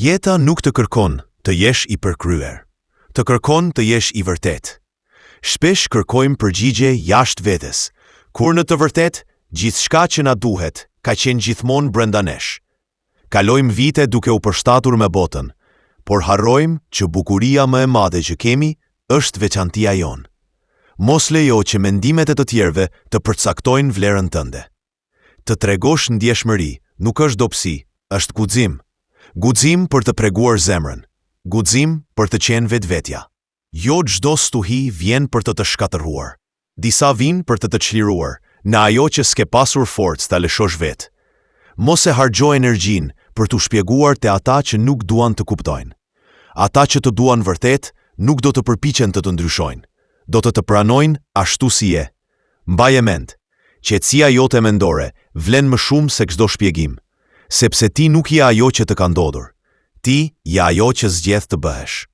Jeta nuk të kërkon të jesh i përkryer, të kërkon të jesh i vërtet. Shpesh kërkojmë përgjigje jashtë vetes, kur në të vërtet, gjithçka që na duhet ka qenë gjithmonë brenda nesh. Kalojmë vite duke u përshtatur me botën, por harrojmë që bukuria më e madhe që kemi është veçantia jonë. Mos lejo që mendimet e të tjerëve të përcaktojnë vlerën tënde. Të tregosh ndjeshmëri nuk është dobësi, është guxim. Guxim për të preguar zemrën, guxim për të qenë vetvetja. Jo çdo stuhi vjen për të shkatërruar. Disa vijnë për të çliruar, në ajo që s'ke pasur forcë ta lëshosh vetë. Mos e harxho energjinë për t'u shpjeguar te ata që nuk duan të kuptojnë. Ata që të duan vërtet nuk do të përpiqen të ndryshojnë, do të pranojnë ashtu si je. Mbaje mend, qetësia jote mendore vlen më shumë se çdo shpjegim, sepse ti nuk je ajo që të ka ndodhur. Ti je ajo që zgjedh të bëhesh.